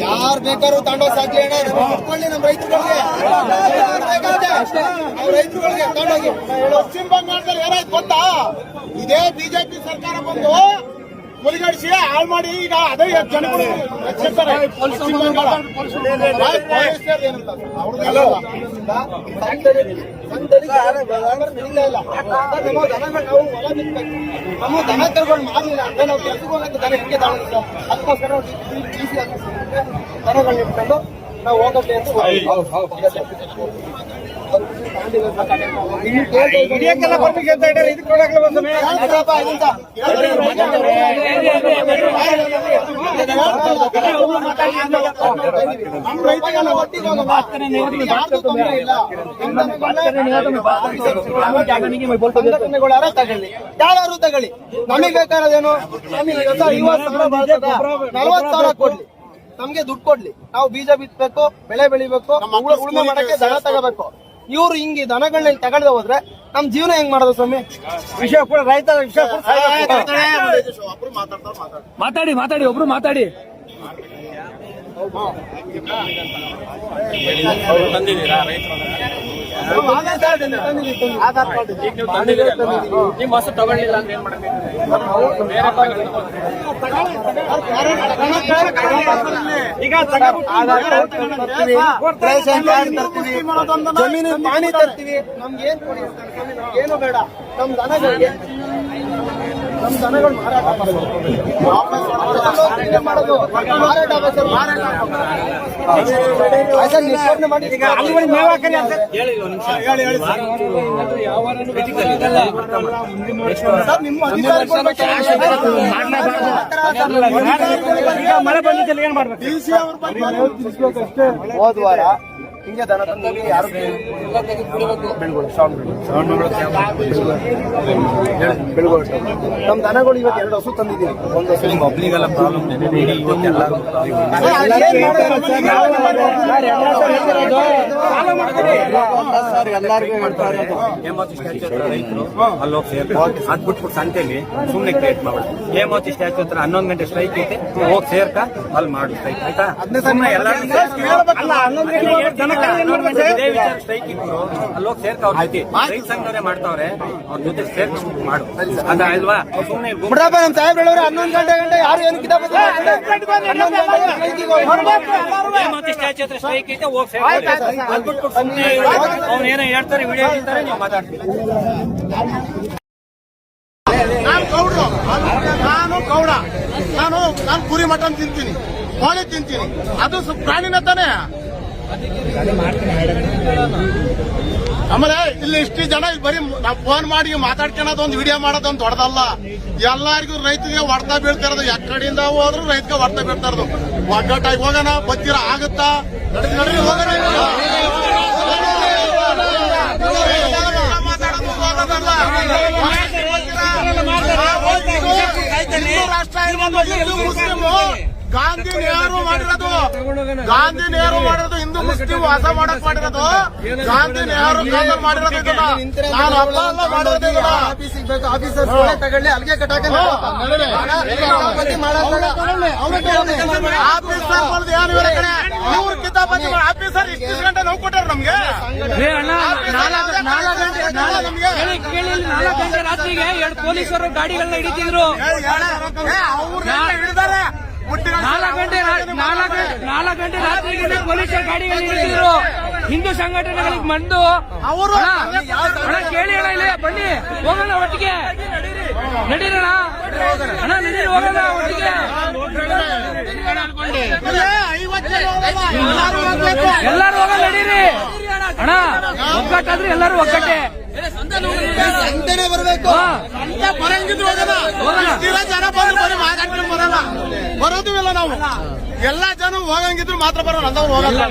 ಯಾರು ಬೇಕಾದ್ರೂ ತಗೊಂಡೋಗಿ ಸಾಕ್ಲಿ ಅಣ್ಣ, ಕೊಡ್ಕೊಳ್ಳಿ ನಮ್ಮ ರೈತರುಗಳಿಗೆ, ರೈತರುಗಳಿಗೆ ತಗೊಂಡೋಗಿ. ಪಶ್ಚಿಮ ಬಂಗಾಳದಲ್ಲಿ ಏನಾಯ್ತು ಗೊತ್ತಾ, ಇದೇ ಬಿಜೆಪಿ ಸರ್ಕಾರ ಬಂದು ಮುಲಿಗಡಿಸಿ ಹಾಳು ಮಾಡಿ ಈಗ ಅದೇ ಜನಗಳು ಎಚ್ಚರಿಸ್ತಾರೆ. ಪಶ್ಚಿಮ ಬಂಗಾಳ ನಮ್ಮ ದನ ತಗೊಂಡು ಮಾಡಲಿಲ್ಲ ಅಂದ್ರೆ ನಾವು ಕೆಲಸಕ್ಕೆ ಹೋಗಕ್ಕೆ ದನ ಹೆಂಗೆ ತಾಳಿಲ್ಲ, ಅದಕ್ಕೋಸ್ಕರ ದನಗಳನ್ನ ಇಟ್ಕೊಂಡು ನಾವು ಹೋಗಕ್ಕೆ ಅಂತ ತಗೊಳ್ಳಿ, ಯಾರು ತಗೊಳ್ಳಿ. ನಮಗೆ ಬೇಕಾದೇನು, ನಮಗೆ 40,000 ಕೊಡ್ಲಿ, ನಮ್ಗೆ ದುಡ್ಡು ಕೊಡ್ಲಿ, ನಾವು ಬೀಜ ಬಿತ್ತಬೇಕು, ಬೆಳೆ ಬೆಳಿಬೇಕು, ಉಳುಮೆ ಮಾಡಕ್ಕೆ ದನ ತಗೋಬೇಕು. ಇವ್ರು ಹಿಂಗೆ ದನಗಳನ್ನ ತಗೊಳ್ದೆ ಹೋದ್ರೆ ನಮ್ ಜೀವನ ಹೆಂಗ್ ಮಾಡೋದು ಸ್ವಾಮಿ? ವಿಷಯ ಕೂಡ ರೈತ ವಿಷಯ ಮಾತಾಡಿ ಒಬ್ರು ಮಾತಾಡಿ. ಆಧಾರ್ ಕಾರ್ಡ್ ನಿಮ್ಮ ಹೊಸ ತಗೊಳ್ಳಿಲ್ಲ ಅಂತ ಏನ್ ಮಾಡಬೇಕು? ಜಮೀನು ಪಾಣಿ ತರ್ತೀವಿ, ನಮ್ಗೆ ಏನ್ ಕೊಡಿ, ಏನು ಬೇಡ. ನಮ್ ದನಗಳಿಗೆ ನಮ್ ದನಗಳು ಮಾರಾಟ ಮಾಡೋದು, ಮಾರಾಟ ಮಾಡಿ ನಿಮ್ಮ ಹೋದ ವಾರ ಹಿಂಗೆ ದನ ತಂದು ಯಾರು ನಮ್ ದನಗಳು ಇವತ್ತು 2 ಹಸು ತಂದಿದ್ದೀವಿ. ಒಂದು ಹಸು ಒಬ್ನಿಗೆಲ್ಲ ಪ್ರಾಬ್ಲಮ್ ರೈತರು ಅಲ್ಲಿ ಅದ್ಬಿಟ್ಬಿಟ್ಟು ಸಂತೆಯಲ್ಲಿ ಸುಮ್ನೆ ಕ್ರಿಯೇಟ್ ಮಾಡೋದು. ಹೇಮಾವತಿ ಸ್ಟ್ಯಾಚು ಹತ್ರ 11 ಗಂಟೆ ಸ್ಟ್ರೈಕ್ ಐತೆ, ಹೋಗಿ ಸೇರ್ಕ ಅಲ್ಲಿ ಮಾಡು ಸ್ಟ್ರೈಕ್ ಆಯ್ತಾ. ಸ್ಟ್ರೈಕ್ ಇದ್ರು ಅಲ್ಲಿ ಹೋಗಿ ಸೇರ್ಕ ಅವ್ರ ಜೊತೆ ರೈತ ಸಂಘದವರೇ ಮಾಡ್ತಾವ್ರೆ, ಅವ್ರ ಜೊತೆ ಸೇರ್ಕ ಮಾಡು ಅದ ಅಲ್ವಾ. ಸುಮ್ನೆ ನಮ್ ಸಾಹೇಬ್ ಹೇಳೋರು 11 ಗಂಟೆ ಯಾರು ಏನು ಹೇಮಾವತಿ ಸ್ಟ್ಯಾಚು ಹತ್ರ ಸ್ಟ್ರೈಕ್ ಐತೆ, ಹೋಗಿ ಅವ್ನು ಏನೋ ಹೇಳ್ತಾರೆ, ವಿಡಿಯೋ ಹೇಳ್ತಾರೆ, ನೀವು ಮಾತಾಡ್ತೀವಿ. ನಾನು ಗೌಡ, ನಾನು ಕುರಿ ಮಟನ್ ತಿಂತೀನಿ, ಕೋಳಿ ತಿಂತೀನಿ, ಅದು ಪ್ರಾಣಿನ ತಾನೆ. ಆಮೇಲೆ ಇಲ್ಲಿ ಇಷ್ಟು ಜನ ಬರೀ ನಾವು ಫೋನ್ ಮಾಡಿ ಮಾತಾಡ್ಕೊಳ್ಳೋದು, ಒಂದು ವಿಡಿಯೋ ಮಾಡೋದೊಂದು ದೊಡ್ಡದಲ್ಲ. ಎಲ್ಲರಿಗೂ ರೈತರಿಗೆ ಹೊಡ್ತಾ ಬೀಳ್ತಿರೋದು, ಎಕ್ಕಡಿಂದ ಹೋದ್ರು ರೈತಗೆ ಹೊಡ್ತಾ ಬೀಳ್ತಾರದು. ಒಗ್ಗಟ್ಟಾಗಿ ಹೋಗೋಣ, ಬತ್ತೀರ ಆಗುತ್ತಾ? ರಾಷ್ಟ್ರ ಹಿಂದೂ ಮುಸ್ಲಿಂ ಗಾಂಧಿ ನೆಹರು ಮಾಡಿರೋದು, ಹಿಂದೂ ಮುಸ್ಲಿಂ ವಾಸ ಮಾಡಕ್ ಮಾಡಿರೋದು ಗಾಂಧಿ ನೆಹರು ಮಾಡಿರೋದು. ನಾನು ಆಫೀಸರ್ ತಗೊಳ್ಳಿ, ಅಲ್ಲಿಗೆ ಕಟ್ಟಾಕ ಆಫೀಸರ್ ಬರೋದು ಏನು ಇವ್ರ ಕಡೆ ಇವ್ರ ಕಿತಾಪತಿ ಆಫೀಸರ್ ಇಷ್ಟು ಗಂಟೆ ನೋವು ಕೊಟ್ಟಾರ ನಮ್ಗೆ. 4 ಗಂಟೆ ರಾತ್ರಿಗೆ 2 ಪೊಲೀಸರು ಗಾಡಿಗಳನ್ನ ಹಿಡಿತಿದ್ರು. 4 ಗಂಟೆ ರಾತ್ರಿಗೆ ಪೊಲೀಸರು ಗಾಡಿಗಳನ್ನ ಹಿಡಿತಿದ್ರು. ಹಿಂದೂ ಸಂಘಟನೆಗಳಿಗೆ ಬಂದು ಅವರು ಕೇಳಿ ಅಣ್ಣ, ಇಲ್ಲಿ ಬನ್ನಿ ಹೋಗೋಣ ಒಟ್ಟಿಗೆ, ನಡೀರಣ ಅಣ್ಣ, ನಡೀರಿ ಹೋಗೋಣ ಒಟ್ಟಿಗೆ, ಎಲ್ಲಾರು ಹೋಗೋಣ ನಡೀರಿ ಅಣ್ಣ. ಒಗ್ಗಟ್ಟಾದ್ರೆ ಎಲ್ಲರೂ ಒಗ್ಗಟ್ಟೆ, ಸಂತೆನೆ ಬರಬೇಕು. ಬರಂಗಿದ್ರು ಜನ ಬಂದು ಮಾತಾಡ್ಕೊಂಡು ಬರಲ್ಲ, ಬರೋದು ಇಲ್ಲ. ನಾವು ಎಲ್ಲಾ ಜನ ಹೋಗಂಗಿದ್ರು ಮಾತ್ರ ಬರೋಣ, ಅಂದವ್ರು ಹೋಗಲ್ಲ.